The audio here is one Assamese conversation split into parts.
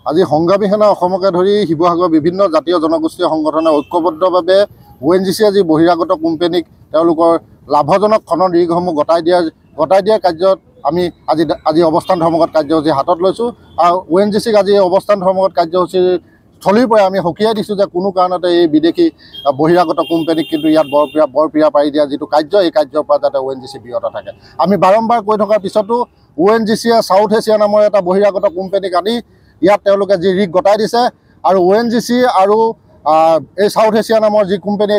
আজি সংগ্ৰামী সেনা অসমকে ধৰি শিৱসাগৰৰ বিভিন্ন জাতীয় জনগোষ্ঠীয় সংগঠনে ঐক্যবদ্ধভাৱে ONGC যি বহিৰাগত কোম্পানীক তেওঁলোকৰ লাভজনক খনন ৰিগসমূহ গতাই দিয়া কাৰ্যত আমি আজি অৱস্থান ধৰ্মঘট কাৰ্যসূচী হাতত লৈছোঁ। আৰু ONGCক আজি অৱস্থান ধৰ্মঘট কাৰ্যসূচীৰ স্থলীৰ পৰা আমি সকীয়াই দিছোঁ যে কোনো কাৰণতে এই বিদেশী বহিৰাগত কোম্পানীক কিন্তু ইয়াত বৰপীয়া পাৰি দিয়া যিটো কাৰ্য, এই কাৰ্যৰ পৰা যাতে ONGC বিৰত থাকে। আমি বাৰম্বাৰ কৈ থকাৰ পিছতো ONGCয়ে ছাউথ এছিয়া নামৰ এটা বহিৰাগত কোম্পানীক আনি ইয়াত তেওঁলোকে যি ৰিগ গতাই দিছে আৰু ONGC আৰু এই ছাউথ এছিয়া নামৰ যি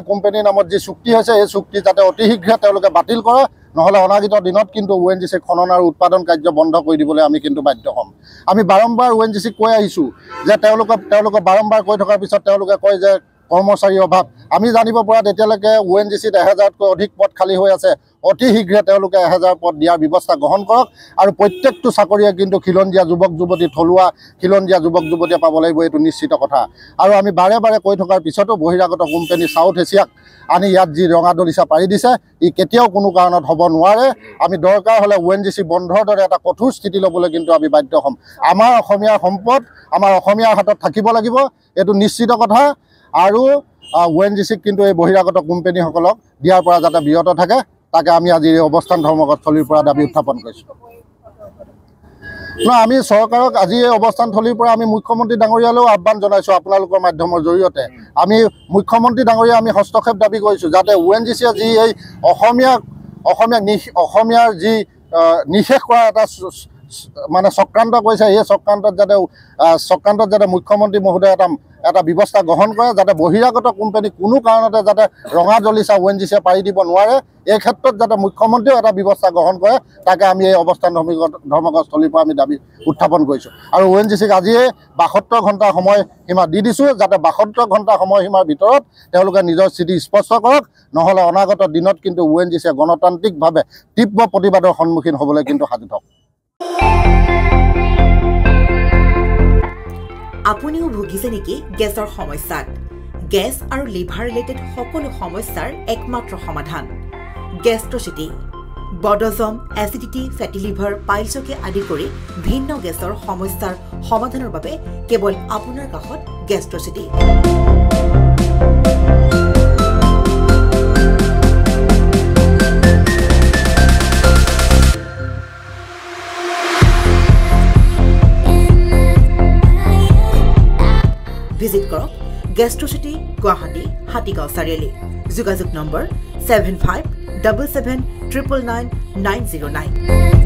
কোম্পানীৰ নামত যি চুক্তি হৈছে এই চুক্তি যাতে অতি শীঘ্ৰে তেওঁলোকে বাতিল কৰে, নহ'লে অনাগত দিনত কিন্তু ONGC খনন আৰু উৎপাদন কাৰ্য বন্ধ কৰি দিবলৈ আমি কিন্তু বাধ্য হ'ম। আমি বাৰম্বাৰ ONGCক কৈ আহিছোঁ যে তেওঁলোকে বাৰম্বাৰ কৈ থকাৰ পিছত তেওঁলোকে কয় যে কৰ্মচাৰীৰ অভাৱ। আমি জানিব পৰাত এতিয়ালৈকে ONGCত 1000তকৈ অধিক পদ খালী হৈ আছে। অতি শীঘ্ৰে তেওঁলোকে 1000 পদ দিয়াৰ ব্যৱস্থা গ্ৰহণ কৰক আৰু প্ৰত্যেকটো চাকৰিয়ে কিন্তু খিলঞ্জীয়া যুৱক যুৱতী থলুৱা খিলঞ্জীয়া যুৱক যুৱতীয়ে পাব লাগিব, এইটো নিশ্চিত কথা। আৰু আমি বাৰে বাৰে কৈ থকাৰ পিছতো বহিৰাগত কোম্পানী ছাউথ এছিয়াক আনি ইয়াত যি ৰঙা দলিচা পাৰি দিছে, ই কেতিয়াও কোনো কাৰণত হ'ব নোৱাৰে। আমি দৰকাৰ হ'লে ONGC বন্ধৰ দৰে এটা কঠোৰ স্থিতি ল'বলৈ কিন্তু আমি বাধ্য হ'ম। আমাৰ অসমীয়াৰ সম্পদ আমাৰ অসমীয়াৰ হাতত থাকিব লাগিব, এইটো নিশ্চিত কথা। আৰু ONGCক কিন্তু এই বহিৰাগত কোম্পানীসকলক দিয়াৰ পৰা যাতে বিৰত থাকে, তাকে আমি আজি এই অৱস্থান ধৰ্মঘটস্থলীৰ পৰা দাবী উত্থাপন কৰিছোঁ। আমি চৰকাৰক আজি এই অৱস্থানস্থলীৰ পৰা আমি মুখ্যমন্ত্ৰী ডাঙৰীয়ালৈও আহ্বান জনাইছোঁ। আপোনালোকৰ মাধ্যমৰ জৰিয়তে আমি মুখ্যমন্ত্ৰী ডাঙৰীয়া আমি হস্তক্ষেপ দাবী কৰিছোঁ, যাতে ONGCয়ে যি এই অসমীয়াৰ যি নিষেধ কৰা এটা মানে চক্ৰান্ত কৰিছে, এই চক্ৰান্তত যাতে মুখ্যমন্ত্ৰী মহোদয়ে এটা ব্যৱস্থা গ্ৰহণ কৰে, যাতে বহিৰাগত কোম্পানী কোনো কাৰণতে যাতে ৰঙা দলিচা ONGCয়ে পাৰি দিব নোৱাৰে, এই ক্ষেত্ৰত যাতে মুখ্যমন্ত্ৰীয়েও এটা ব্যৱস্থা গ্ৰহণ কৰে, তাকে আমি এই অৱস্থান ধৰ্মঘটস্থলীৰ পৰা আমি দাবী উত্থাপন কৰিছোঁ। আৰু ONGCক আজিয়ে 72 ঘণ্টা সময়সীমা দি দিছোঁ, যাতে 72 ঘণ্টা সময়সীমাৰ ভিতৰত তেওঁলোকে নিজৰ স্থিতি স্পষ্ট কৰক, নহ'লে অনাগত দিনত কিন্তু ONGCয়ে গণতান্ত্ৰিকভাৱে তীব্ৰ প্ৰতিবাদৰ সন্মুখীন হ'বলৈ কিন্তু সাজু থাকক। আপুনিও ভুগিছে নেকি গেছৰ সমস্যাত? গেছ আৰু লিভাৰ ৰিলেটেড সকলো সমস্যাৰ একমাত্ৰ সমাধান গেষ্ট্ৰচিটি। বদহজম, এচিডিটি, ফেটি লিভাৰ, পাইলছকে আদি কৰি ভিন্ন গেছৰ সমস্যাৰ সমাধানৰ বাবে কেৱল আপোনাৰ কাষত গেষ্ট্ৰচিটি। ভিজিট কৰক গেষ্ট্ৰচিটি, গুৱাহাটী, হাতীগাঁও চাৰিআলি। যোগাযোগ নম্বৰ 7577999909।